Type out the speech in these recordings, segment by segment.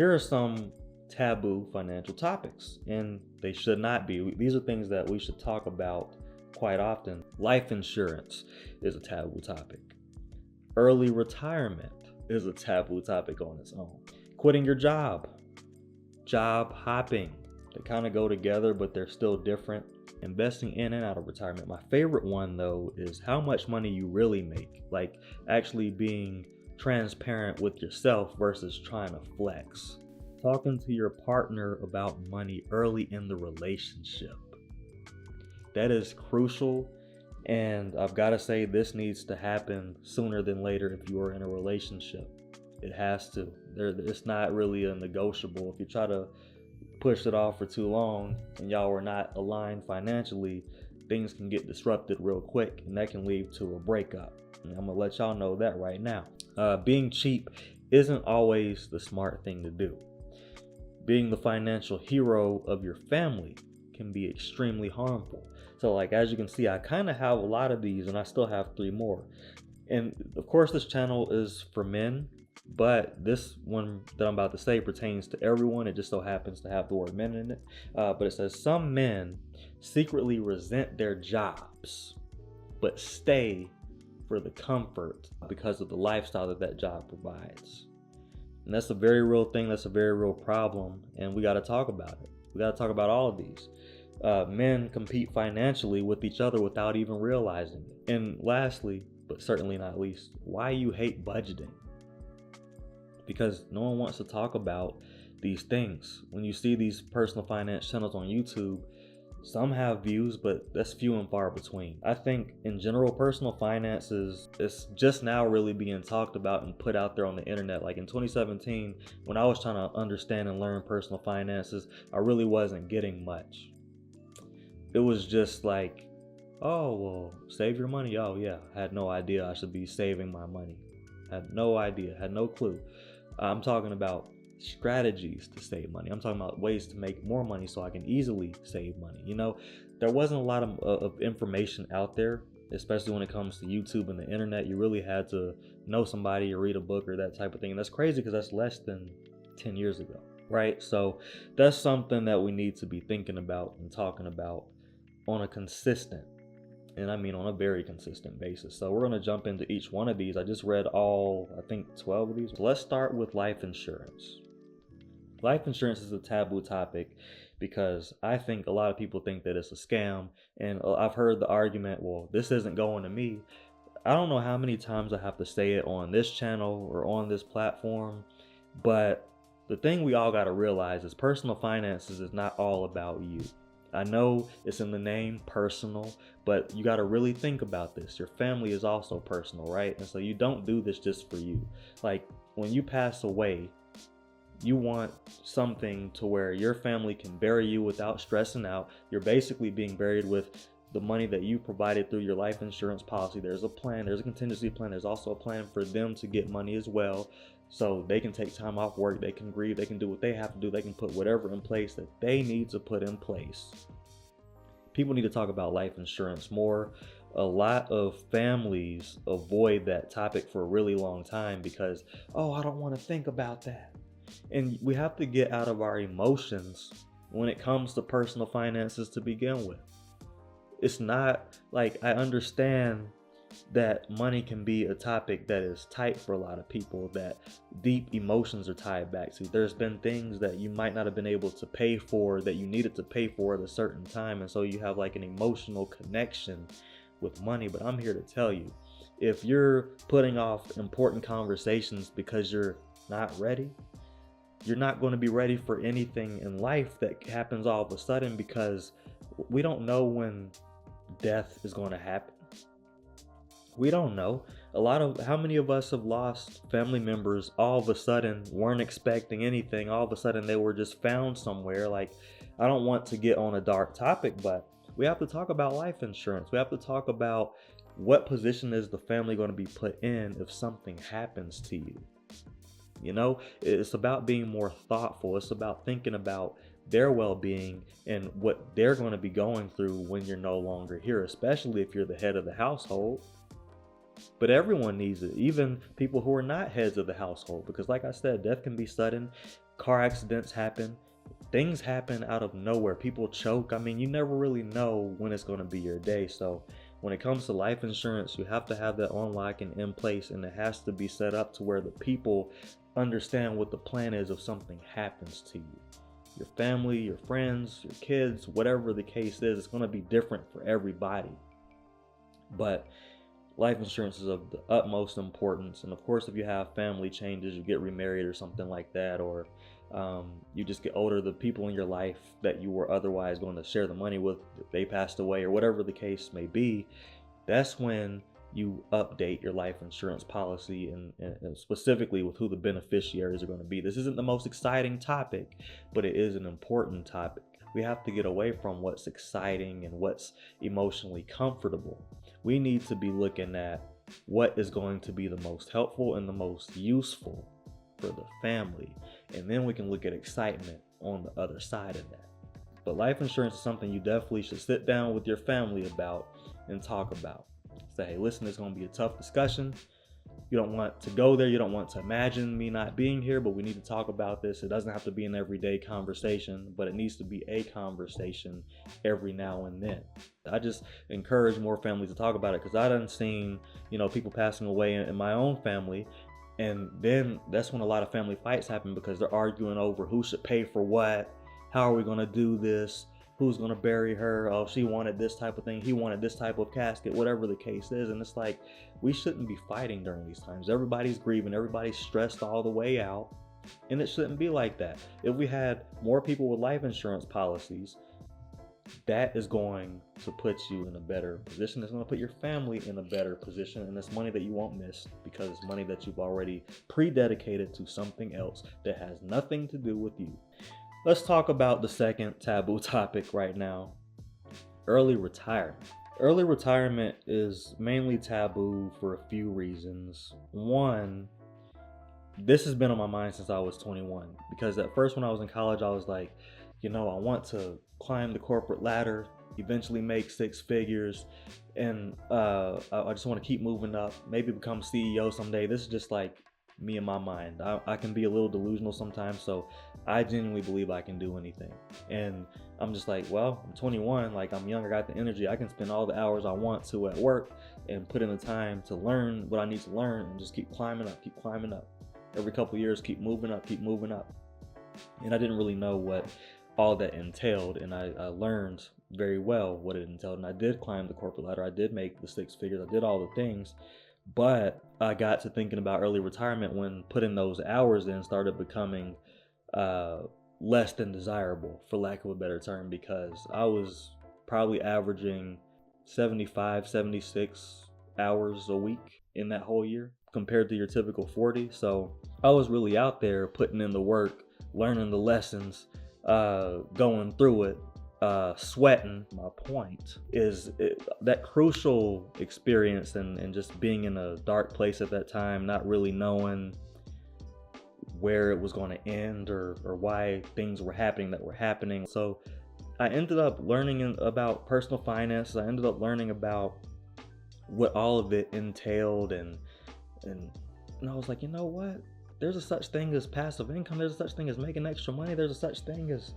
Here are some taboo financial topics, and they should not be. These are things that we should talk about quite often. Life insurance is a taboo topic. Early retirement is a taboo topic on its own. Quitting your job, job hopping, they kind of go together, but they're still different. Investing in and out of retirement. My favorite one, though, is how much money you really make. Like actually being transparent with yourself versus trying to flex. Talking to your partner about money early in the relationship. That is crucial, and I've got to say this needs to happen sooner than later if you are in a relationship. It has to. It's not really a negotiable. If you try to push it off for too long and y'all are not aligned financially, things can get disrupted real quick, and that can lead to a breakup. And I'm gonna let y'all know that right now. Being cheap isn't always the smart thing to do. Being the financial hero of your family can be extremely harmful. So like, as you can see, I kind of have a lot of these and I still have 3 more. And of course this channel is for men, but this one that I'm about to say pertains to everyone. It just so happens to have the word men in it. But it says some men secretly resent their jobs, but stay for the comfort because of the lifestyle that job provides. And that's a very real thing. That's a very real problem. And we got to talk about it. We got to talk about all of these. Men compete financially with each other without even realizing it. And lastly, but certainly not least, why you hate budgeting. Because no one wants to talk about these things. When you see these personal finance channels on YouTube, some have views, but that's few and far between. I think in general, personal finances is just now really being talked about and put out there on the internet. Like in 2017, when I was trying to understand and learn personal finances, I really wasn't getting much. It was just like, oh, well, save your money. Oh yeah, I had no idea I should be saving my money. Had no idea, had no clue. I'm talking about strategies to save money. I'm talking about ways to make more money so I can easily save money. You know, there wasn't a lot of information out there, especially when it comes to YouTube and the internet. You really had to know somebody or read a book or that type of thing. And that's crazy because that's less than 10 years ago, right? So that's something that we need to be thinking about and talking about on a consistent, and I mean on a very consistent basis. So we're going to jump into each one of these. I just read all, I think 12 of these. So let's start with life insurance. Life insurance is a taboo topic because I think a lot of people think that it's a scam. And I've heard the argument, well, this isn't going to me. I don't know how many times I have to say it on this channel or on this platform, but the thing we all got to realize is personal finances is not all about you. I know it's in the name, personal, but you got to really think about this. Your family is also personal, right? And so you don't do this just for you. Like when you pass away, you want something to where your family can bury you without stressing out. You're basically being buried with the money that you provided through your life insurance policy. There's a plan, there's a contingency plan. There's also a plan for them to get money as well. So they can take time off work, they can grieve, they can do what they have to do, they can put whatever in place that they need to put in place. People need to talk about life insurance more. A lot of families avoid that topic for a really long time because, oh, I don't want to think about that. And we have to get out of our emotions when it comes to personal finances to begin with. It's not like, I understand that money can be a topic that is tight for a lot of people, that deep emotions are tied back to. There's been things that you might not have been able to pay for that you needed to pay for at a certain time, and so you have like an emotional connection with money. But I'm here to tell you, if you're putting off important conversations because you're not ready, you're not going to be ready for anything in life that happens all of a sudden, because we don't know when death is going to happen. We don't know. How many of us have lost family members all of a sudden, weren't expecting anything, all of a sudden they were just found somewhere. Like, I don't want to get on a dark topic, but we have to talk about life insurance. We have to talk about what position is the family going to be put in if something happens to you. You know, it's about being more thoughtful. It's about thinking about their well-being and what they're going to be going through when you're no longer here, especially if you're the head of the household. But everyone needs it, even people who are not heads of the household, because like I said, death can be sudden. car accidents happen. Things happen out of nowhere. People choke. I mean, you never really know when it's going to be your day. So when it comes to life insurance, you have to have that on lock and in place, and it has to be set up to where the people understand what the plan is if something happens to you. Your family, your friends, your kids, whatever the case is, it's going to be different for everybody. But life insurance is of the utmost importance. And of course, if you have family changes, you get remarried or something like that, or you just get older, the people in your life that you were otherwise going to share the money with, they passed away, or whatever the case may be, that's when you update your life insurance policy, and specifically with who the beneficiaries are going to be. This isn't the most exciting topic, but it is an important topic. We have to get away from what's exciting and what's emotionally comfortable. We need to be looking at what is going to be the most helpful and the most useful for the family. And then we can look at excitement on the other side of that. But life insurance is something you definitely should sit down with your family about and talk about. Say, hey, listen, it's going to be a tough discussion. You don't want to go there. You don't want to imagine me not being here, but we need to talk about this. It doesn't have to be an everyday conversation, but it needs to be a conversation every now and then. I just encourage more families to talk about it, because I done seen, people passing away in my own family. And then that's when a lot of family fights happen, because they're arguing over who should pay for what, how are we going to do this, who's going to bury her, oh, she wanted this type of thing, he wanted this type of casket, whatever the case is. And it's like, we shouldn't be fighting during these times. Everybody's grieving, everybody's stressed all the way out, and it shouldn't be like that. If we had more people with life insurance policies, that is going to put you in a better position. It's going to put your family in a better position, and it's money that you won't miss, because it's money that you've already pre-dedicated to something else that has nothing to do with you. Let's talk about the second taboo topic right now: early retirement. Early retirement is mainly taboo for a few reasons. One, this has been on my mind since I was 21, because at first when I was in college, I was like, I want to climb the corporate ladder, eventually make six figures, and I just want to keep moving up, maybe become CEO someday. This is just like me in my mind. I can be a little delusional sometimes, so I genuinely believe I can do anything. And I'm just like, well, I'm 21, like I'm young, I got the energy, I can spend all the hours I want to at work and put in the time to learn what I need to learn, and just keep climbing up. Every couple years, keep moving up. And I didn't really know what all that entailed, and I learned very well what it entailed, and I did climb the corporate ladder, I did make the six figures, I did all the things. But I got to thinking about early retirement when putting those hours in started becoming less than desirable, for lack of a better term, because I was probably averaging 75, 76 hours a week in that whole year compared to your typical 40. So I was really out there putting in the work, learning the lessons, going through it, sweating. My point is that crucial experience and just being in a dark place at that time, not really knowing where it was going to end or why things were happening that were happening. So I ended up learning about personal finances. I ended up learning about what all of it entailed, and I was like, you know what? There's a such thing as passive income. There's a such thing as making extra money. There's a such thing as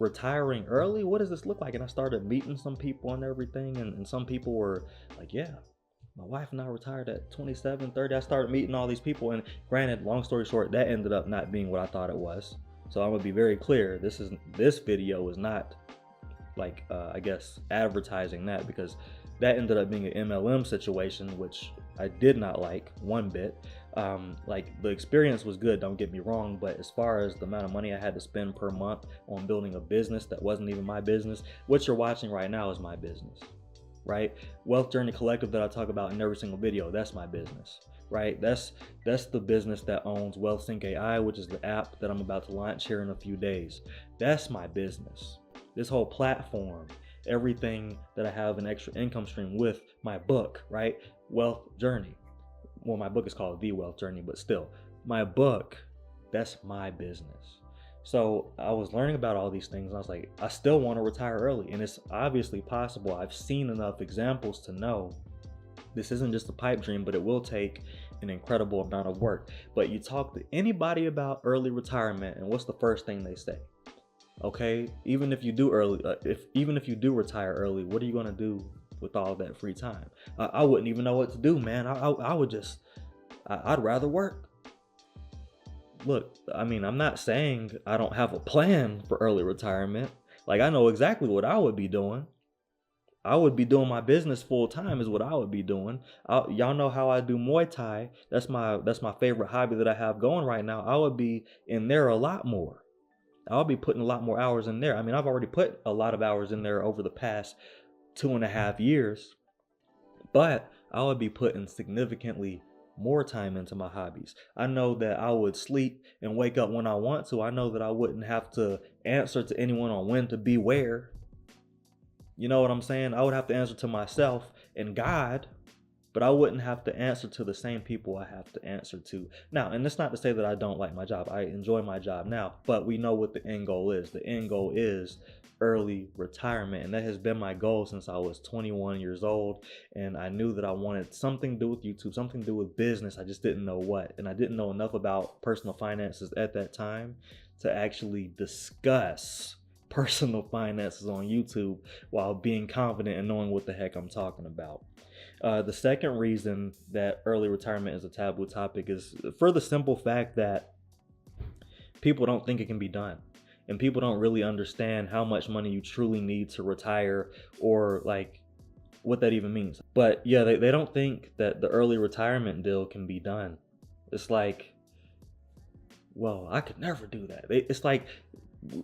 retiring early. What does this look like? And I started meeting some people and everything, and some people were like, yeah, my wife and I retired at 27, 30. I started meeting all these people, and granted, long story short, that ended up not being what I thought it was. So I'm gonna be very clear. This video is not like I guess advertising that, because that ended up being an MLM situation, which I did not like one bit. Like, the experience was good, don't get me wrong, but as far as the amount of money I had to spend per month on building a business that wasn't even my business, what you're watching right now is my business, right? Wealth Journey Collective that I talk about in every single video, that's my business, right? That's the business that owns WealthSync AI, which is the app that I'm about to launch here in a few days. That's my business. This whole platform, everything that I have an extra income stream with, my book, right? Wealth Journey. Well, my book is called The Wealth Journey, but still, my book, that's my business. So I was learning about all these things, and I was like, I still want to retire early, and it's obviously possible. I've seen enough examples to know this isn't just a pipe dream, but it will take an incredible amount of work. But you talk to anybody about early retirement, and what's the first thing they say? Okay, even if you do even if you do retire early, what are you gonna do with all that free time? I wouldn't even know what to do, man. I would just, I'd rather work. Look, I mean, I'm not saying I don't have a plan for early retirement. Like, I know exactly what I would be doing. I would be doing my business full time is what I would be doing. Y'all know how I do Muay Thai. That's my favorite hobby that I have going right now. I would be in there a lot more. I'll be putting a lot more hours in there. I mean, I've already put a lot of hours in there over the past 2.5 years, but I would be putting significantly more time into my hobbies. I know that I would sleep and wake up when I want to. I know that I wouldn't have to answer to anyone on when to be where. You know what I'm saying? I would have to answer to myself and God, but I wouldn't have to answer to the same people I have to answer to now. And that's not to say that I don't like my job. I enjoy my job now, but we know what the end goal is. The end goal is early retirement, and that has been my goal since I was 21 years old. And I knew that I wanted something to do with YouTube, something to do with business. I just didn't know what, and I didn't know enough about personal finances at that time to actually discuss personal finances on YouTube while being confident and knowing what the heck I'm talking about. The second reason that early retirement is a taboo topic is for the simple fact that people don't think it can be done. And people don't really understand how much money you truly need to retire, or like what that even means. But yeah, they don't think that the early retirement deal can be done. It's like, well, I could never do that. It's like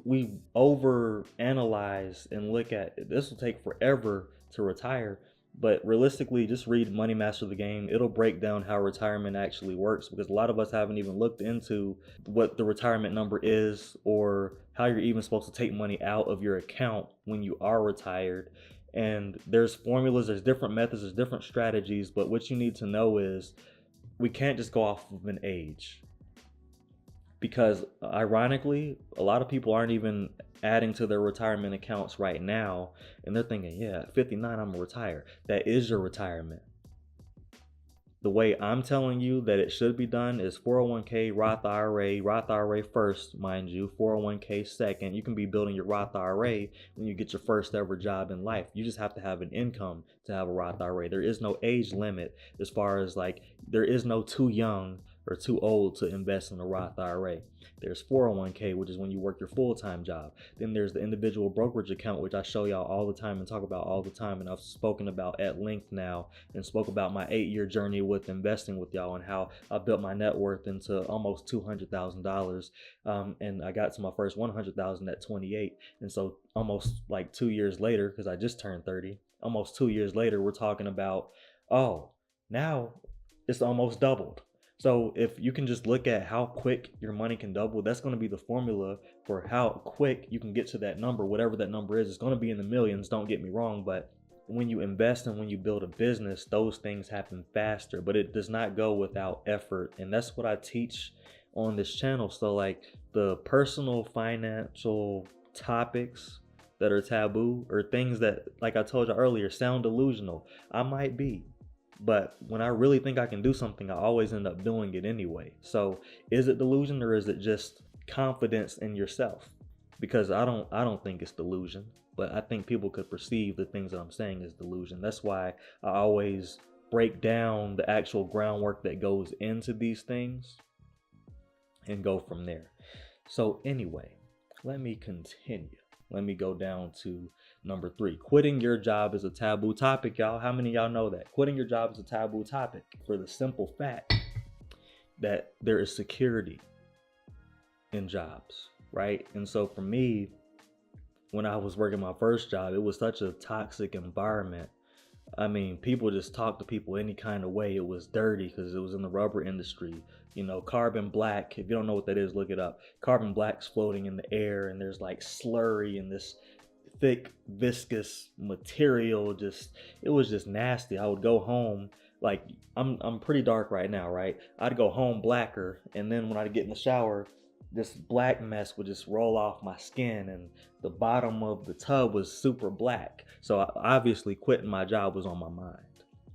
we over analyze and look at this will take forever to retire. But realistically, just read Money Master the Game. It'll break down how retirement actually works, because a lot of us haven't even looked into what the retirement number is, or how you're even supposed to take money out of your account when you are retired. And there's formulas, there's different methods, there's different strategies. But what you need to know is we can't just go off of an age. Because ironically, a lot of people aren't even adding to their retirement accounts right now, and they're thinking, yeah, at 59 I'm gonna retire. That is your retirement. The way I'm telling you that it should be done is 401k, Roth IRA first, mind you, 401k second. You can be building your Roth IRA when you get your first ever job in life. You just have to have an income to have a Roth IRA. There is no age limit, as far as like, there is no too young or too old to invest in a Roth IRA. There's 401k, which is when you work your full-time job. Then there's the individual brokerage account, which I show y'all all the time and talk about all the time, and I've spoken about at length now, and spoke about my 8-year journey with investing with y'all, and how I built my net worth into almost $200,000, and I got to my first 100,000 at 28. And so almost like 2 years later, because I just turned 30, almost 2 years later, we're talking about, oh, now it's almost doubled. So if you can just look at how quick your money can double, that's going to be the formula for how quick you can get to that number, whatever that number is. It's going to be in the millions, don't get me wrong, but when you invest and when you build a business, those things happen faster, but it does not go without effort. And that's what I teach on this channel. So like the personal financial topics that are taboo, or things that, like I told you earlier, sound delusional. I might be. But when I really think I can do something, I always end up doing it anyway. So is it delusion, or is it just confidence in yourself? Because I don't think it's delusion, but I think people could perceive the things that I'm saying as delusion. That's why I always break down the actual groundwork that goes into these things and go from there. So anyway, let me continue. Let me go down to number 3. Quitting your job is a taboo topic, y'all. How many of y'all know that? Quitting your job is a taboo topic for the simple fact that there is security in jobs, right? And so for me, when I was working my first job, it was such a toxic environment. I mean, people just talk to people any kind of way. It was dirty because it was in the rubber industry. You know, carbon black, if you don't know what that is, look it up. Carbon black's floating in the air, and there's like slurry and this thick, viscous material. It was just nasty. I would go home, like, I'm pretty dark right now, right? I'd go home blacker, and then when I'd get in the shower, this black mess would just roll off my skin, and the bottom of the tub was super black. So obviously quitting my job was on my mind.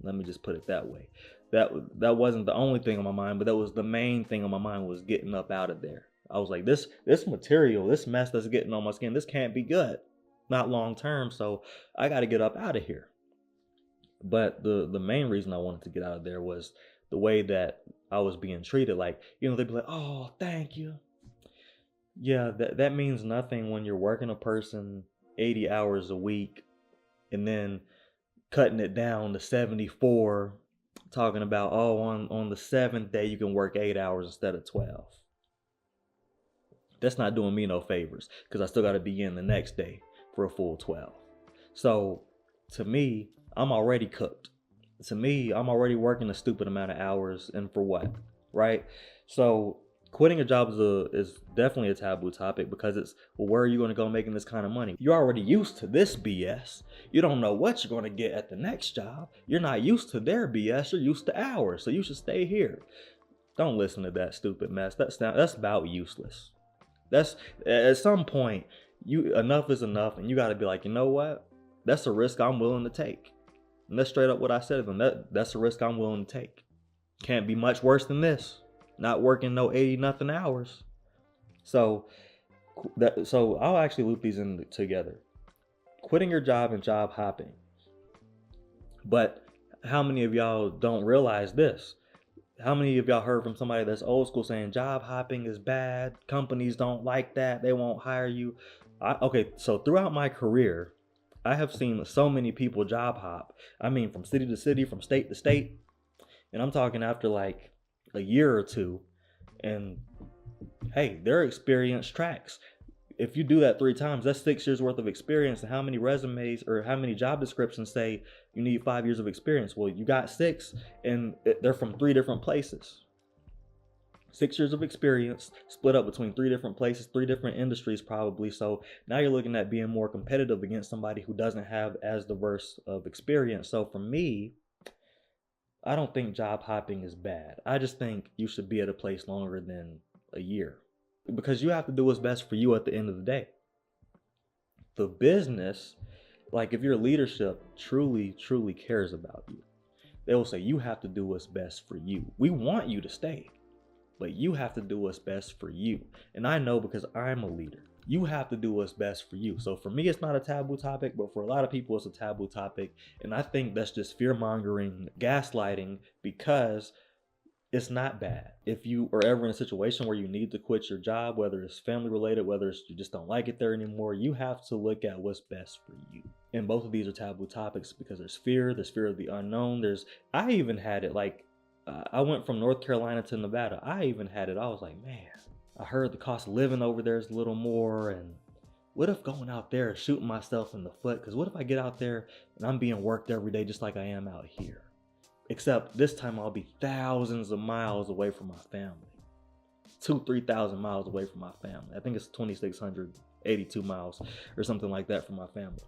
Let me just put it that way. that wasn't the only thing on my mind, but that was the main thing on my mind, was getting up out of there. I was like, this material, this mess that's getting on my skin, this can't be good, not long term. So I got to get up out of here. But the main reason I wanted to get out of there was the way that I was being treated. Like, they'd be like, "Oh, thank you." Yeah, that means nothing when you're working a person 80 hours a week and then cutting it down to 74, talking about, oh, on the seventh day you can work 8 hours instead of 12. That's not doing me no favors, because I still got to be in the next day for a full 12. So to me, I'm already cooked. To me, I'm already working a stupid amount of hours, and for what, right? So quitting a job is definitely a taboo topic, because it's, well, where are you going to go making this kind of money? You're already used to this BS. You don't know what you're going to get at the next job. You're not used to their BS. You're used to ours. So you should stay here. Don't listen to that stupid mess. That's about useless. That's, at some point, enough is enough, and you got to be like, you know what? That's a risk I'm willing to take. And that's straight up what I said to them. That's a risk I'm willing to take. Can't be much worse than this. Not working no 80 nothing hours. So I'll actually loop these in together. Quitting your job and job hopping. But how many of y'all don't realize this? How many of y'all heard from somebody that's old school saying job hopping is bad, companies don't like that, they won't hire you? Okay, so throughout my career, I have seen so many people job hop. I mean, from city to city, from state to state. And I'm talking after like a year or two. And hey, their experience tracks. If you do that 3 times, that's 6 years worth of experience. And how many resumes or how many job descriptions say you need 5 years of experience? Well, you got 6, and they're from 3 different places. 6 years of experience split up between 3 different places, 3 different industries probably. So now you're looking at being more competitive against somebody who doesn't have as diverse of experience. So for me, I don't think job hopping is bad. I just think you should be at a place longer than a year, because you have to do what's best for you at the end of the day. The business, like if your leadership truly cares about you, they will say you have to do what's best for you. We want you to stay, but you have to do what's best for you. And I know, because I'm a leader. You have to do what's best for you. So for me, it's not a taboo topic, but for a lot of people, it's a taboo topic. And I think that's just fear-mongering, gaslighting, because it's not bad. If you are ever in a situation where you need to quit your job, whether it's family related, whether it's you just don't like it there anymore, you have to look at what's best for you. And both of these are taboo topics, because there's fear of the unknown. I even had it, like, I went from North Carolina to Nevada. I even had it. I was like, man, I heard the cost of living over there is a little more. And what if going out there is shooting myself in the foot? Because what if I get out there and I'm being worked every day just like I am out here? Except this time I'll be thousands of miles away from my family. 2,000-3,000 miles away from my family. I think it's 2,682 miles or something like that from my family.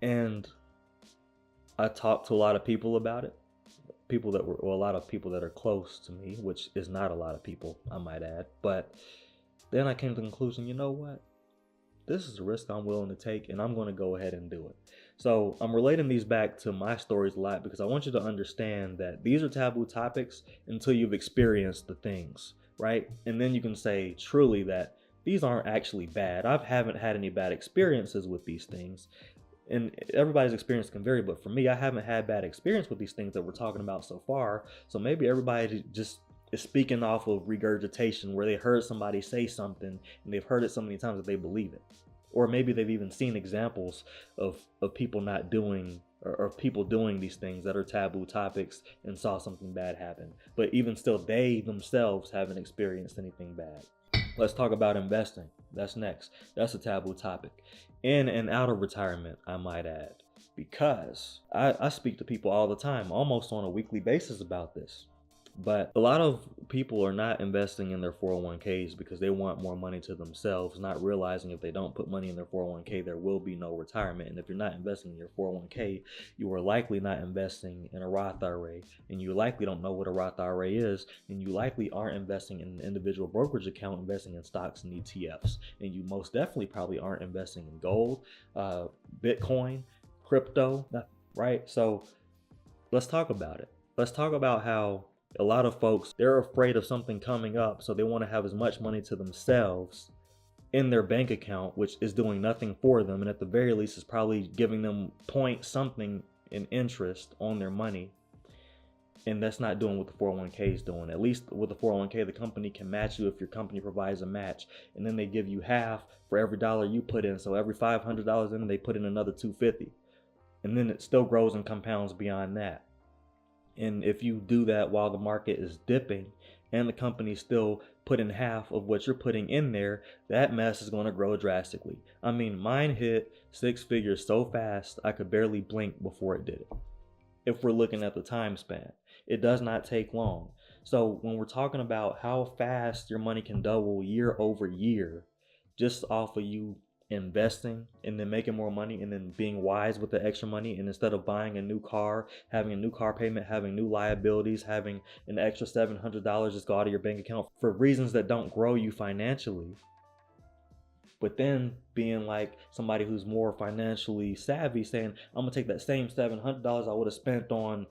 And I talked to a lot of people about it. A lot of people that are close to me, which is not a lot of people, I might add. But then I came to the conclusion, you know what? This is a risk I'm willing to take, and I'm going to go ahead and do it. So I'm relating these back to my stories a lot, because I want you to understand that these are taboo topics until you've experienced the things, right? And then you can say truly that these aren't actually bad. I haven't had any bad experiences with these things. And everybody's experience can vary, but for me, I haven't had bad experience with these things that we're talking about so far. So maybe everybody just is speaking off of regurgitation, where they heard somebody say something and they've heard it so many times that they believe it. Or maybe they've even seen examples of people not doing, or people doing these things that are taboo topics, and saw something bad happen. But even still, they themselves haven't experienced anything bad. Let's talk about investing. That's next. That's a taboo topic. In and out of retirement, I might add, because I speak to people all the time, almost on a weekly basis, about this. But a lot of people are not investing in their 401ks because they want more money to themselves, not realizing if they don't put money in their 401k, there will be no retirement. And if you're not investing in your 401k, you are likely not investing in a Roth IRA, and you likely don't know what a Roth IRA is, and you likely aren't investing in an individual brokerage account, investing in stocks and ETFs. And you most definitely probably aren't investing in gold, Bitcoin, crypto, right? So let's talk about it. Let's talk about how a lot of folks, they're afraid of something coming up, so they want to have as much money to themselves in their bank account, which is doing nothing for them, and at the very least is probably giving them point something in interest on their money. And that's not doing what the 401k is doing. At least with the 401k, the company can match you if your company provides a match, and then they give you half for every dollar you put in. So every $500 in, they put in another $250, and then it still grows and compounds beyond that. And if you do that while the market is dipping and the company still put in half of what you're putting in there, that mess is going to grow drastically. I mean, mine hit 6 figures so fast I could barely blink before it did it. If we're looking at the time span, it does not take long. So when we're talking about how fast your money can double year over year, just off of you investing and then making more money and then being wise with the extra money, and instead of buying a new car, having a new car payment, having new liabilities, having an extra $700 just go out of your bank account for reasons that don't grow you financially, but then being like somebody who's more financially savvy, saying, I'm gonna take that same $700 I would have spent on,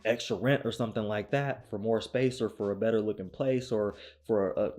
extra rent or something like that for more space or for a better looking place or for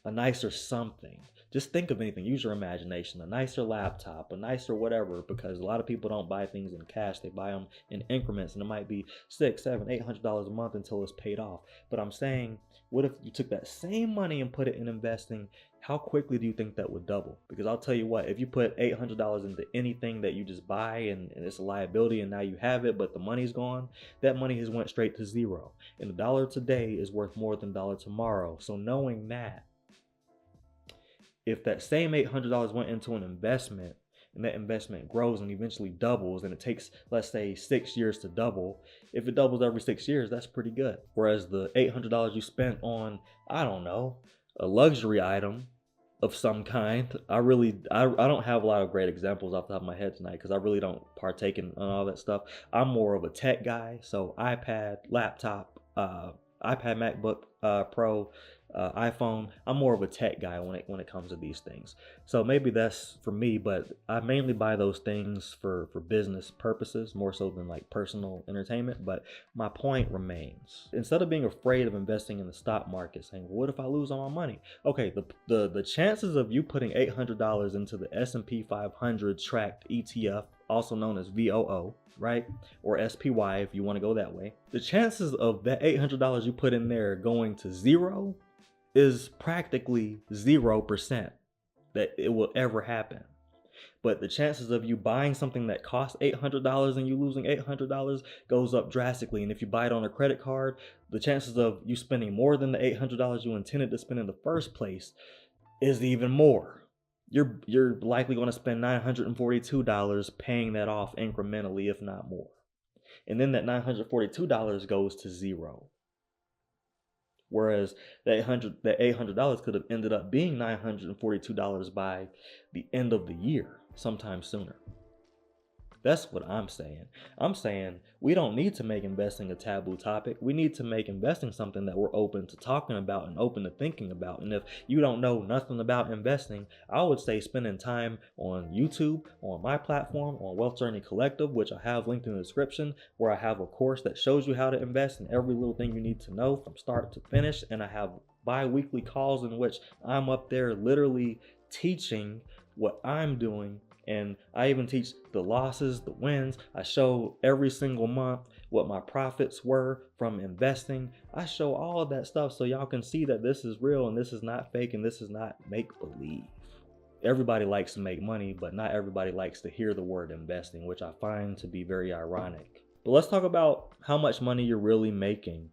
a nicer something. Just think of anything. Use your imagination. A nicer laptop, a nicer whatever, because a lot of people don't buy things in cash. They buy them in increments, and it might be $600, $700, $800 a month until it's paid off. But I'm saying, what if you took that same money and put it in investing? How quickly do you think that would double? Because I'll tell you what, if you put $800 into anything that you just buy and it's a liability and now you have it, but the money's gone, that money has went straight to zero. And $1 today is worth more than $1 tomorrow. So knowing that, if that same $800 went into an investment and that investment grows and eventually doubles, and it takes, let's say, 6 years to double, if it doubles every 6 years, that's pretty good. Whereas the $800 you spent on, I don't know, a luxury item of some kind, I don't have a lot of great examples off the top of my head tonight because I really don't partake in all that stuff. I'm more of a tech guy, so iPad, laptop, iPad, MacBook Pro, iPhone. I'm more of a tech guy when it comes to these things. So maybe that's for me, but I mainly buy those things for business purposes more so than like personal entertainment. But my point remains, instead of being afraid of investing in the stock market, saying, what if I lose all my money? Okay, the chances of you putting $800 into the S&P 500 tracked ETF, also known as VOO, right? Or SPY if you want to go that way. The chances of that $800 you put in there going to zero is practically 0% that it will ever happen. But the chances of you buying something that costs $800 and you losing $800 goes up drastically. And if you buy it on a credit card, the chances of you spending more than the $800 you intended to spend in the first place is even more. You're likely going to spend $942 paying that off incrementally, if not more. And then that $942 goes to zero. Whereas that $800 could have ended up being $942 by the end of the year, sometime sooner. That's what I'm saying. I'm saying we don't need to make investing a taboo topic. We need to make investing something that we're open to talking about and open to thinking about. And if you don't know nothing about investing, I would say spending time on YouTube, on my platform, on Wealth Journey Collective, which I have linked in the description, where I have a course that shows you how to invest in every little thing you need to know from start to finish. And I have bi-weekly calls in which I'm up there literally teaching what I'm doing. And I even teach the losses, the wins. I show every single month what my profits were from investing. I show all of that stuff so y'all can see that this is real and this is not fake and this is not make-believe. Everybody likes to make money, but not everybody likes to hear the word investing, which I find to be very ironic. But let's talk about how much money you're really making,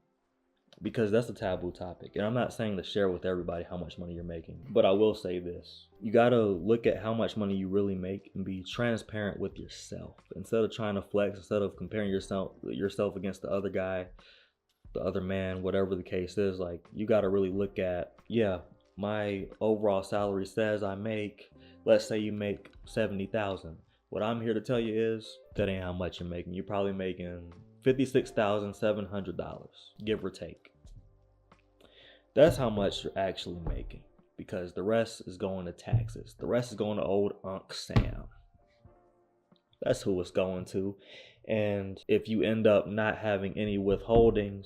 because that's a taboo topic. And I'm not saying to share with everybody how much money you're making, but I will say this. You got to look at how much money you really make and be transparent with yourself. Instead of trying to flex, instead of comparing yourself against the other guy, the other man, whatever the case is, like, you got to really look at, yeah, my overall salary says I make, let's say you make $70,000. What I'm here to tell you is that ain't how much you're making. You're probably making $56,700, give or take. That's how much you're actually making, because the rest is going to taxes. The rest is going to old Unc Sam. That's who it's going to. And if you end up not having any withholdings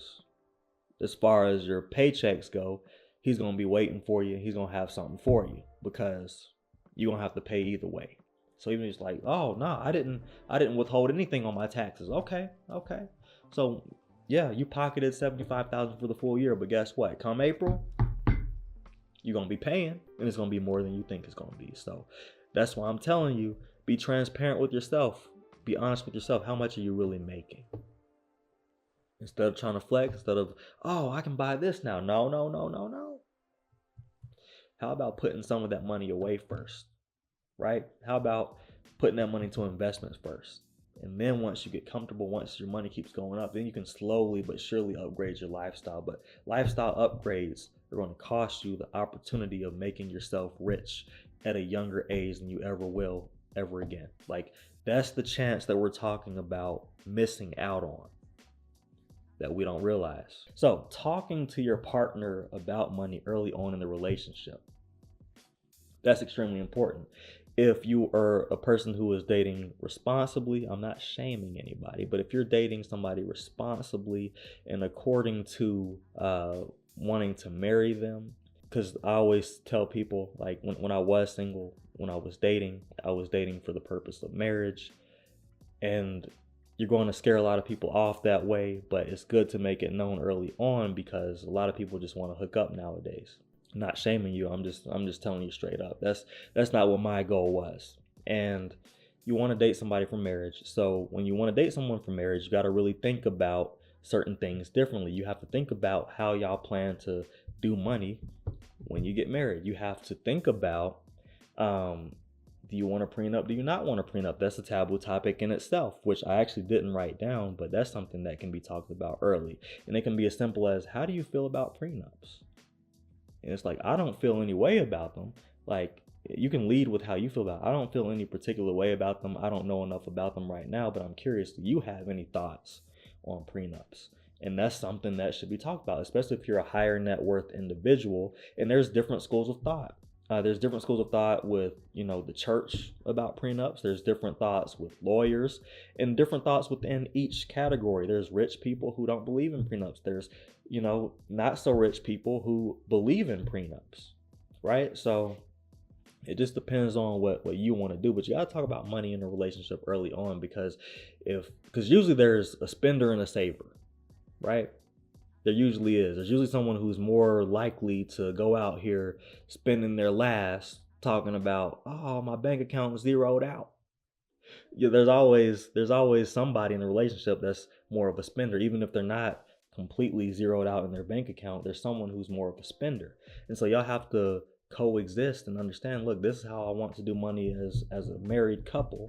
as far as your paychecks go, he's going to be waiting for you. He's going to have something for you because you're going to have to pay either way. So even if it's like, oh no, I didn't withhold anything on my taxes. Okay. So yeah, you pocketed $75,000 for the full year, but guess what? Come April, you're gonna be paying, and it's gonna be more than you think it's gonna be. So that's why I'm telling you, be transparent with yourself. Be honest with yourself. How much are you really making? Instead of trying to flex, instead of, oh, I can buy this now. No. How about putting some of that money away first? Right? How about putting that money into investments first? And then once you get comfortable, once your money keeps going up, then you can slowly but surely upgrade your lifestyle. But lifestyle upgrades are going to cost you the opportunity of making yourself rich at a younger age than you ever will ever again. Like, that's the chance that we're talking about missing out on that we don't realize. So talking to your partner about money early on in the relationship, that's extremely important. If you are a person who is dating responsibly, I'm not shaming anybody, but if you're dating somebody responsibly and according to wanting to marry them, because I always tell people, like when I was single, when I was dating for the purpose of marriage. And you're going to scare a lot of people off that way, but it's good to make it known early on because a lot of people just want to hook up nowadays. I'm not shaming you. I'm just telling you straight up. That's not what my goal was. And you want to date somebody for marriage. So when you want to date someone for marriage, you got to really think about certain things differently. You have to think about how y'all plan to do money when you get married. You have to think about, do you want a prenup? Do you not want a prenup? That's a taboo topic in itself, which I actually didn't write down, but that's something that can be talked about early. And it can be as simple as, how do you feel about prenups? And it's like, I don't feel any way about them. Like, you can lead with how you feel about it. I don't feel any particular way about them. I don't know enough about them right now, but I'm curious, do you have any thoughts on prenups? And that's something that should be talked about, especially if you're a higher net worth individual. And there's different schools of thought. There's different schools of thought with, the church about prenups. There's different thoughts with lawyers and different thoughts within each category. There's rich people who don't believe in prenups. There's, not so rich people who believe in prenups, right? So it just depends on what you want to do. But you got to talk about money in a relationship early on because usually there's a spender and a saver, right? There usually is. There's usually someone who's more likely to go out here spending their last talking about, oh, my bank account zeroed out. Yeah, there's always somebody in the relationship that's more of a spender, even if they're not completely zeroed out in their bank account. There's someone who's more of a spender, and so y'all have to coexist and understand. Look, this is how I want to do money as a married couple,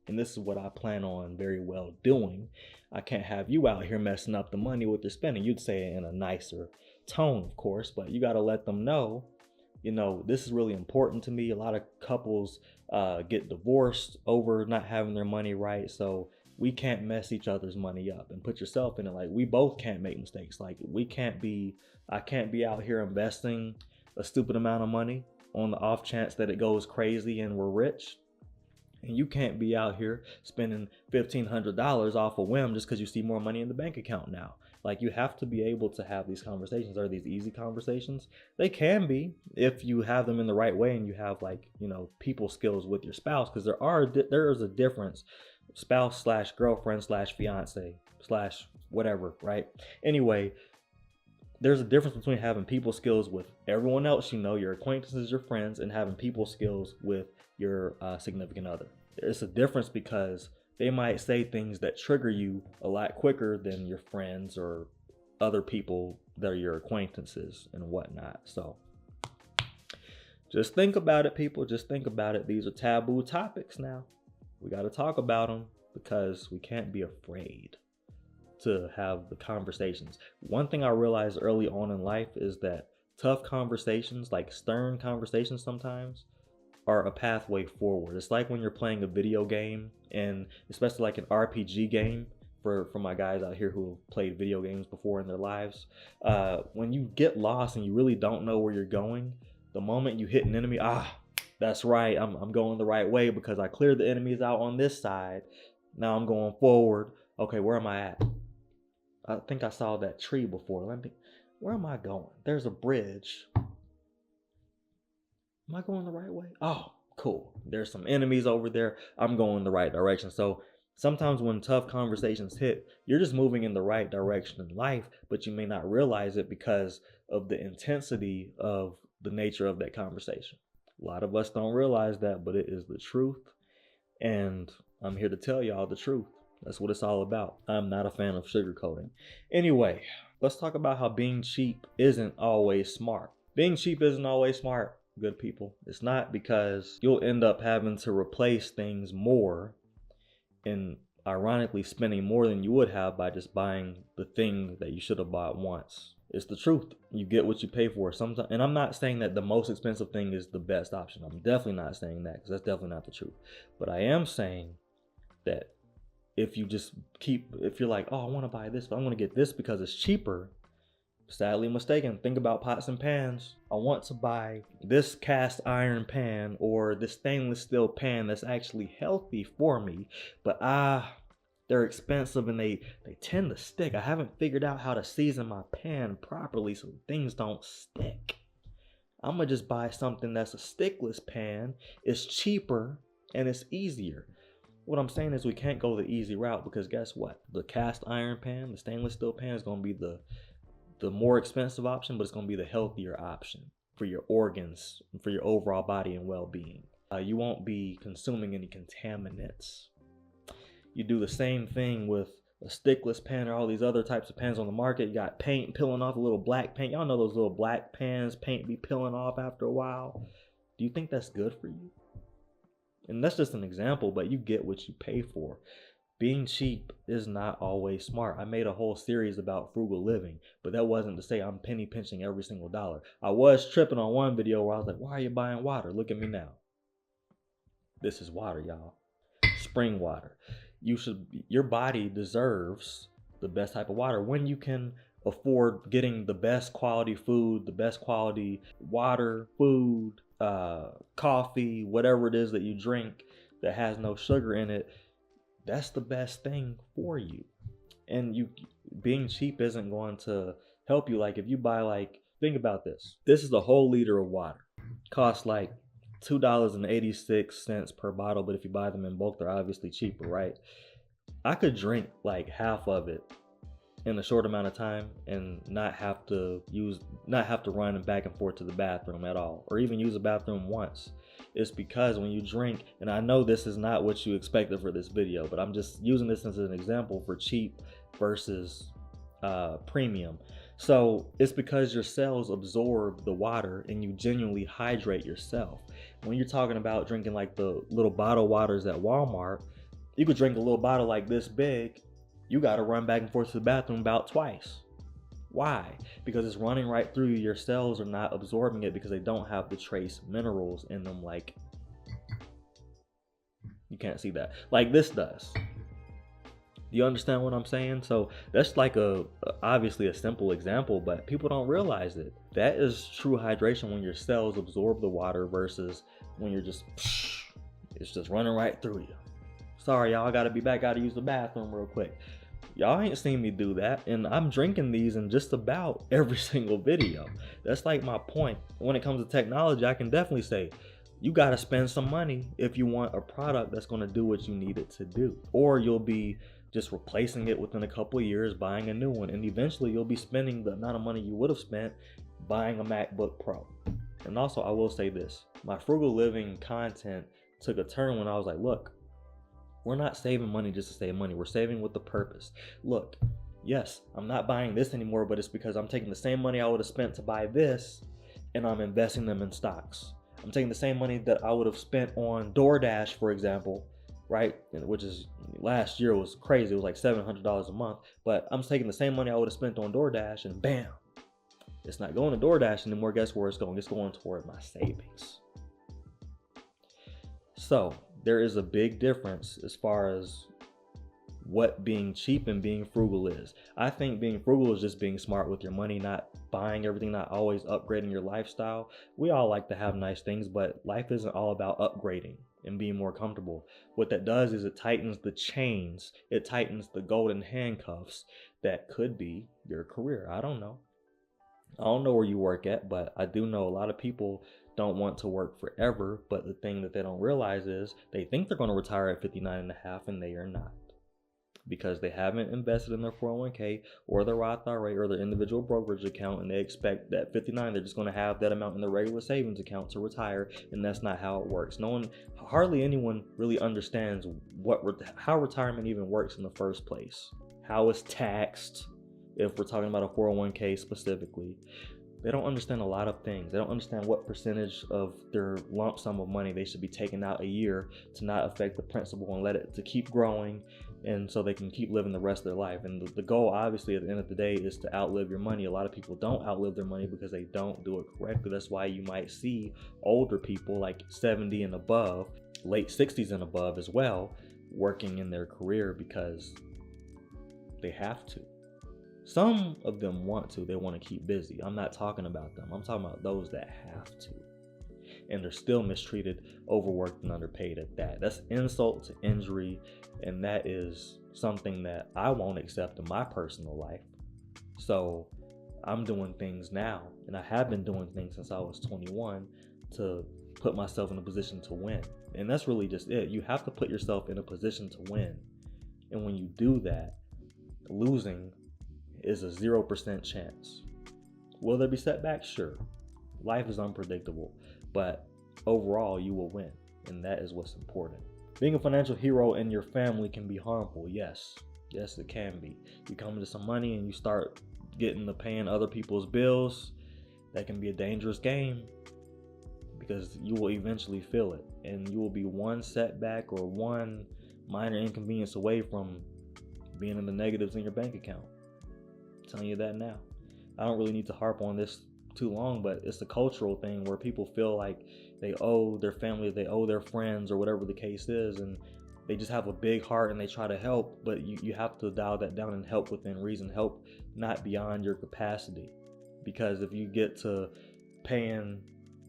and this is what I plan on very well doing. I can't have you out here messing up the money with your spending. You'd say it in a nicer tone, of course, but you got to let them know, this is really important to me. A lot of couples get divorced over not having their money right. So we can't mess each other's money up, and put yourself in it. Like, we both can't make mistakes. Like, I can't be out here investing a stupid amount of money on the off chance that it goes crazy and we're rich. And you can't be out here spending $1,500 off a whim just because you see more money in the bank account now. Like, you have to be able to have these conversations. Are these easy conversations? They can be if you have them in the right way and you have, people skills with your spouse, because there is a difference. Spouse / girlfriend / fiance / whatever, right? Anyway, there's a difference between having people skills with everyone else, your acquaintances, your friends, and having people skills with your significant other. It's a difference because they might say things that trigger you a lot quicker than your friends or other people that are your acquaintances and whatnot. So just think about it, people. Just think about it. These are taboo topics now. We got to talk about them because we can't be afraid to have the conversations. One thing I realized early on in life is that tough conversations, like stern conversations sometimes, are a pathway forward. It's like when you're playing a video game, and especially like an RPG game, for my guys out here who have played video games before in their lives, when you get lost and you really don't know where you're going, the moment you hit an enemy, that's right, I'm going the right way because I cleared the enemies out on this side. Now I'm going forward. Okay, where am I at? I think I saw that tree before. Where am I going? There's a bridge. Am I going the right way? Oh, cool. There's some enemies over there. I'm going the right direction. So sometimes when tough conversations hit, you're just moving in the right direction in life, but you may not realize it because of the intensity of the nature of that conversation. A lot of us don't realize that, but it is the truth. And I'm here to tell y'all the truth. That's what it's all about. I'm not a fan of sugarcoating. Anyway, let's talk about how being cheap isn't always smart. Being cheap isn't always smart, good people. It's not, because you'll end up having to replace things more and ironically spending more than you would have by just buying the thing that you should have bought once. It's the truth. You get what you pay for sometimes. And I'm not saying that the most expensive thing is the best option. I'm definitely not saying that, because that's definitely not the truth. But I am saying that if you're like, oh, I want to buy this, but I'm going to get this because it's cheaper, sadly mistaken. Think about pots and pans. I want to buy this cast iron pan or this stainless steel pan that's actually healthy for me, but they're expensive and they tend to stick. I haven't figured out how to season my pan properly so things don't stick. I'm gonna just buy something that's a stickless pan. It's cheaper and it's easier. What I'm saying is we can't go the easy route, because guess what? The cast iron pan, the stainless steel pan is going to be the more expensive option, but it's going to be the healthier option for your organs, for your overall body and well-being. You won't be consuming any contaminants. You do the same thing with a stickless pan or all these other types of pans on the market. You got paint peeling off, a little black paint. Y'all know those little black pans, paint be peeling off after a while. Do you think that's good for you? And that's just an example, but you get what you pay for. Being cheap is not always smart. I made a whole series about frugal living, but that wasn't to say I'm penny pinching every single dollar. I was tripping on one video where I was like, why are you buying water? Look at me now. This is water, y'all. Spring water. Your body deserves the best type of water when you can afford getting the best quality food, the best quality water, food, coffee, whatever it is that you drink that has no sugar in it. That's the best thing for you. And being cheap isn't going to help you. Like if you buy, think about this. This is a whole liter of water. Costs like $2.86 per bottle, but if you buy them in bulk, they're obviously cheaper, right? I could drink like half of it in a short amount of time and not have to run back and forth to the bathroom at all, or even use a bathroom once. It's because when you drink, and I know this is not what you expected for this video, but I'm just using this as an example for cheap versus premium. So it's because your cells absorb the water and you genuinely hydrate yourself. When you're talking about drinking like the little bottle waters at Walmart, you could drink a little bottle like this big. You got to run back and forth to the bathroom about twice. Why? Because it's running right through you. Your cells are not absorbing it because they don't have the trace minerals in them like you can't see that. Like this does. Do you understand what I'm saying? So that's like obviously a simple example, but people don't realize it. That is true hydration when your cells absorb the water versus when you're it's just running right through you. Sorry, y'all, I gotta be back. Gotta use the bathroom real quick. Y'all ain't seen me do that, and I'm drinking these in just about every single video. That's like my point. When it comes to technology, I can definitely say you gotta spend some money if you want a product that's gonna do what you need it to do. Or you'll be just replacing it within a couple of years, buying a new one, and eventually you'll be spending the amount of money you would have spent buying a MacBook Pro. And also, I will say this, my frugal living content took a turn when I was like, look, we're not saving money just to save money. We're saving with a purpose. Look, yes, I'm not buying this anymore, but it's because I'm taking the same money I would have spent to buy this and I'm investing them in stocks. I'm taking the same money that I would have spent on DoorDash, for example, right? Which is last year was crazy. It was like $700 a month, but I'm taking the same money I would have spent on DoorDash and bam, it's not going to DoorDash anymore. Guess where it's going? It's going toward my savings. So there is a big difference as far as what being cheap and being frugal is. I think being frugal is just being smart with your money, not buying everything, not always upgrading your lifestyle. We all like to have nice things, but life isn't all about upgrading and being more comfortable. What that does is it tightens the chains, it tightens the golden handcuffs that could be your career. I don't know. I don't know where you work at, but I do know a lot of people don't want to work forever. But the thing that they don't realize is they think they're going to retire at 59 and a half, and they are not, because they haven't invested in their 401k or their Roth IRA or their individual brokerage account, and they expect that 59 they're just going to have that amount in their regular savings account to retire, and that's not how it works. Hardly anyone really understands how retirement even works in the first place, how it's taxed. If we're talking about a 401k specifically, they don't understand a lot of things. They don't understand what percentage of their lump sum of money they should be taking out a year to not affect the principal and let it to keep growing, and so they can keep living the rest of their life. And the goal, obviously, at the end of the day, is to outlive your money. A lot of people don't outlive their money because they don't do it correctly. That's why you might see older people like 70 and above, late 60s and above as well, working in their career because they have to. Some of them want to. They want to keep busy. I'm not talking about them. I'm talking about those that have to. And they're still mistreated, overworked, and underpaid at that. That's insult to injury, and that is something that I won't accept in my personal life. So I'm doing things now, and I have been doing things since I was 21 to put myself in a position to win. And that's really just it. You have to put yourself in a position to win. And when you do that, losing is a 0% chance. Will there be setbacks? Sure. Life is unpredictable, but overall you will win, and that is what's important. Being a financial hero in your family can be harmful. Yes, it can be. You come into some money and you start getting to paying other people's bills. That can be a dangerous game, because you will eventually feel it, and you will be one setback or one minor inconvenience away from being in the negatives in your bank account. I'm telling you that now. I don't really need to harp on this too long, but it's a cultural thing where people feel like they owe their family, they owe their friends, or whatever the case is, and they just have a big heart and they try to help, but you have to dial that down and help within reason. Help not beyond your capacity, because if you get to paying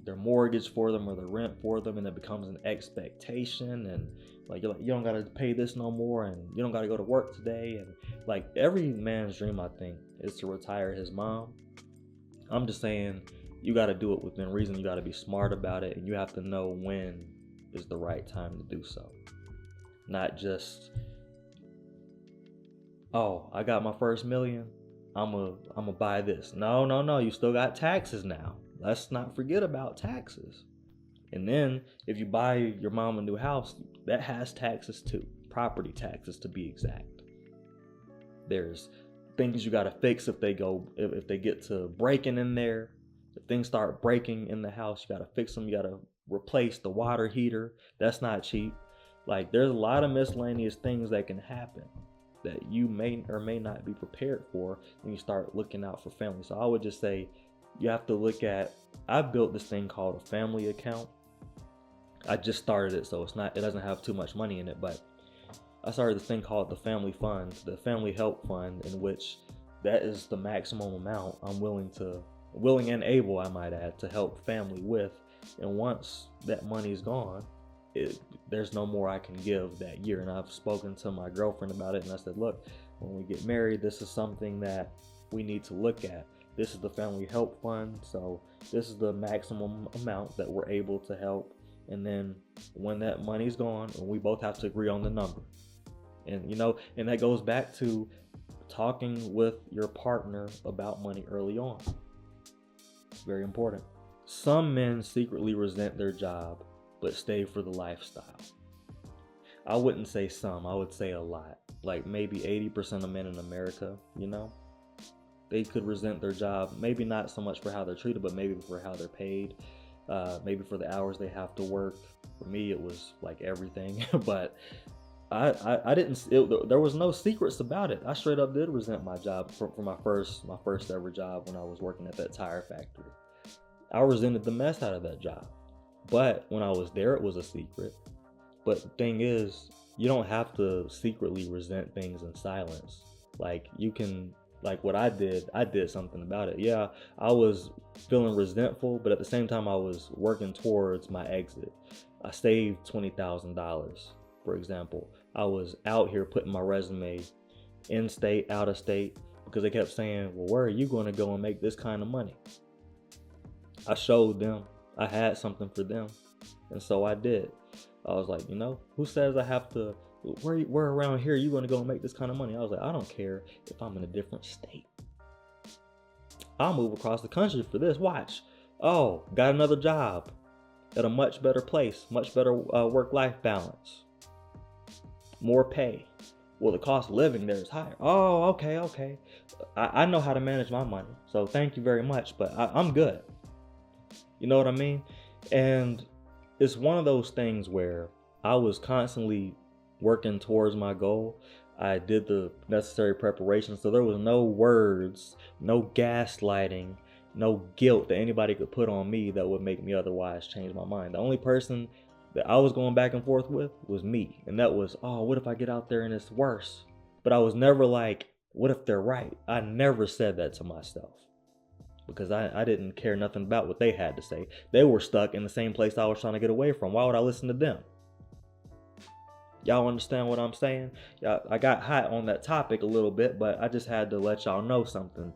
their mortgage for them or the rent for them, and it becomes an expectation, and like you're like, you don't gotta pay this no more, and you don't gotta go to work today, and like every man's dream, I think, is to retire his mom. I'm just saying, you gotta do it within reason. You gotta be smart about it, and you have to know when is the right time to do so. Not just, oh, I got my first million, I'm a buy this. No, you still got taxes now. Let's not forget about taxes. And then if you buy your mom a new house, that has taxes too, property taxes to be exact. There's things you gotta fix if they get to breaking in there. If things start breaking in the house, you gotta fix them. You gotta replace the water heater. That's not cheap. Like, there's a lot of miscellaneous things that can happen that you may or may not be prepared for when you start looking out for family. So I would just say, you have to look at, I built this thing called a family account. I just started it, so it doesn't have too much money in it, but I started this thing called the family fund, the family help fund, in which that is the maximum amount I'm willing and able, I might add, to help family with. And once that money's gone, there's no more I can give that year. And I've spoken to my girlfriend about it, and I said, look, when we get married, this is something that we need to look at. This is the family help fund, so this is the maximum amount that we're able to help. And then when that money's gone, we both have to agree on the number. And and that goes back to talking with your partner about money early on. It's very important. Some men secretly resent their job but stay for the lifestyle. I wouldn't say some, I would say a lot. Like maybe 80% of men in America, they could resent their job, maybe not so much for how they're treated, but maybe for how they're paid, maybe for the hours they have to work. For me, it was like everything, but I didn't. There was no secrets about it. I straight up did resent my job for my first ever job when I was working at that tire factory. I resented the mess out of that job, but when I was there, it was a secret. But the thing is, You don't have to secretly resent things in silence. Like you can, like what I did something about it. Yeah, I was feeling resentful, but at the same time I was working towards my exit. I saved $20,000, for example. I was out here putting my resume in state, out of state, because they kept saying, well, where are you going to go and make this kind of money? I showed them I had something for them, and so I did. I was like, who says I have to, where around here you going to go and make this kind of money? I was like, I don't care if I'm in a different state. I'll move across the country for this. Watch. Oh, got another job at a much better place, much better work-life balance, more pay. Well, the cost of living there is higher. Oh, okay. I know how to manage my money, so thank you very much, but I'm good. You know what I mean? And it's one of those things where I was constantly working towards my goal. I did the necessary preparation, so there was no words, no gaslighting, no guilt that anybody could put on me that would make me otherwise change my mind. The only person that I was going back and forth with was me. And that was, oh, what if I get out there and it's worse? But I was never like, what if they're right? I never said that to myself, because I didn't care nothing about what they had to say. They were stuck in the same place I was trying to get away from. Why would I listen to them? Y'all understand what I'm saying? Yeah, I got hot on that topic a little bit, but I just had to let y'all know something.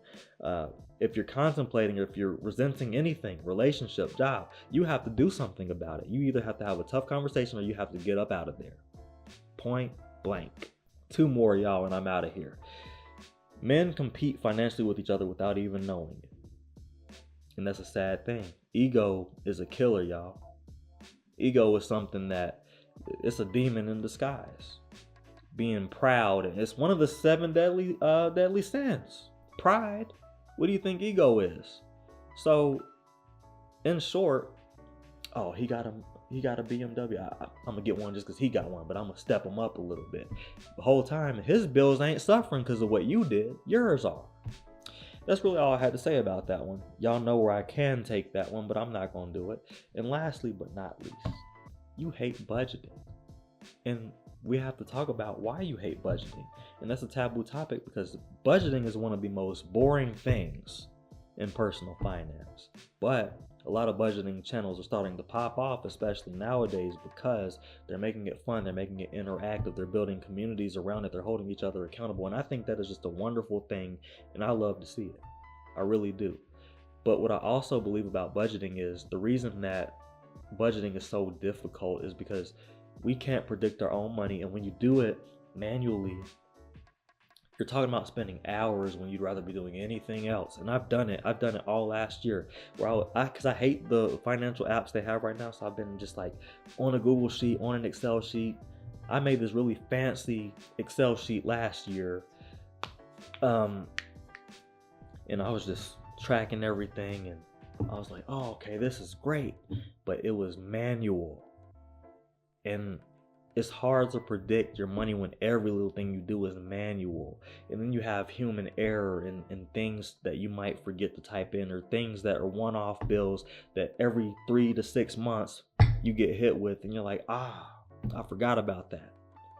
If you're contemplating, or if you're resenting anything, relationship, job, you have to do something about it. You either have to have a tough conversation or you have to get up out of there. Point blank. 2 more, y'all, and I'm out of here. Men compete financially with each other without even knowing it. And that's a sad thing. Ego is a killer, y'all. Ego is something that, it's a demon in disguise. Being proud, and it's one of the 7 deadly sins. Pride. What do you think ego is? So, in short, oh, he got a BMW. I'm gonna get one just because he got one, but I'm gonna step him up a little bit. The whole time, his bills ain't suffering because of what you did. Yours are. That's really all I had to say about that one. Y'all know where I can take that one, but I'm not gonna do it. And lastly, but not least, you hate budgeting. And we have to talk about why you hate budgeting. And that's a taboo topic, because budgeting is one of the most boring things in personal finance. But a lot of budgeting channels are starting to pop off, especially nowadays, because they're making it fun, they're making it interactive, they're building communities around it, they're holding each other accountable. And I think that is just a wonderful thing, and I love to see it. I really do. But what I also believe about budgeting is the reason that budgeting is so difficult is because we can't predict our own money, and when you do it manually, you're talking about spending hours when you'd rather be doing anything else. And I've done it all last year, where because I hate the financial apps they have right now, so I've been just like on a Google sheet, on an Excel sheet. I made this really fancy Excel sheet last year, and I was just tracking everything, and I was like, oh, okay, this is great, but it was manual. And it's hard to predict your money when every little thing you do is manual. And then you have human error and things that you might forget to type in, or things that are one-off bills that every 3 to 6 months you get hit with, and you're like, I forgot about that.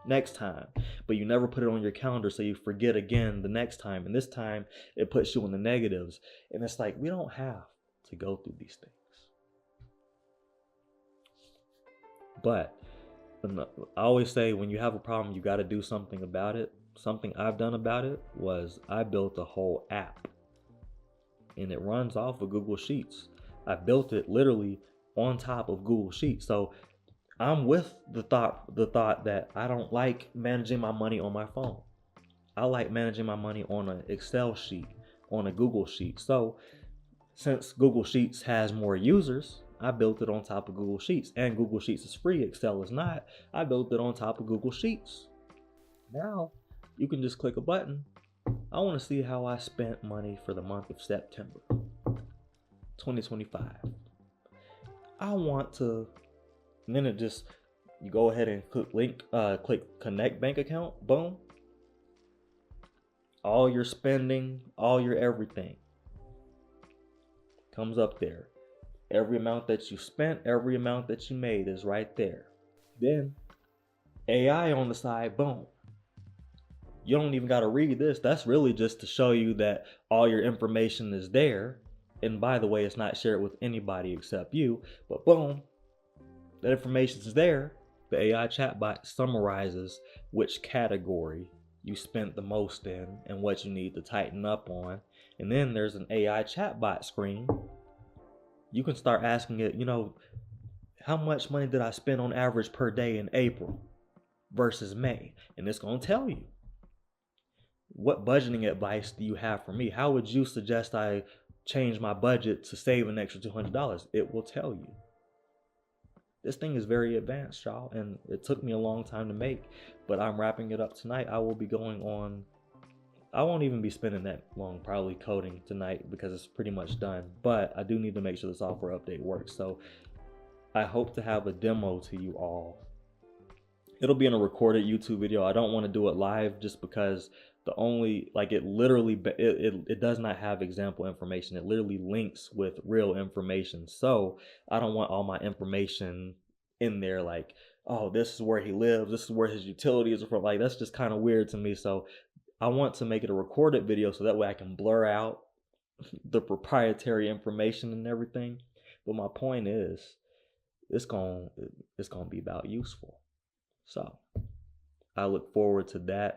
Next time. But you never put it on your calendar, so you forget again the next time. And this time it puts you in the negatives. And it's like, we don't have to go through these things. But I always say, when you have a problem, you got to do something about it. Something I've done about it was I built a whole app, and it runs off of Google Sheets. I built it literally on top of Google Sheets. So I'm with the thought that I don't like managing my money on my phone. I like managing my money on an Excel sheet, on a Google Sheet. So since Google Sheets has more users, I built it on top of Google Sheets, and Google Sheets is free. Excel is not. I built it on top of Google Sheets. Now you can just click a button. I want to see how I spent money for the month of September 2025. I want to, and then you go ahead and click connect bank account. Boom. All your spending, all your everything comes up there. Every amount that you spent, every amount that you made is right there. Then AI on the side, boom. You don't even got to read this. That's really just to show you that all your information is there. And by the way, it's not shared with anybody except you. But boom, that information is there. The AI chatbot summarizes which category you spent the most in and what you need to tighten up on. And then there's an AI chatbot screen. You can start asking it, how much money did I spend on average per day in April versus May? And it's going to tell you. What budgeting advice do you have for me? How would you suggest I change my budget to save an extra $200? It will tell you. This thing is very advanced, y'all, and it took me a long time to make, but I'm wrapping it up tonight. I will be going on, I won't even be spending that long probably coding tonight because it's pretty much done, but I do need to make sure the software update works. So I hope to have a demo to you all. It'll be in a recorded YouTube video. I don't want to do it live just because it does not have example information. It literally links with real information. So I don't want all my information in there like, oh, this is where he lives, this is where his utilities are from. Like, that's just kind of weird to me. So I want to make it a recorded video so that way I can blur out the proprietary information and everything. But my point is, it's gonna be about useful. So I look forward to that.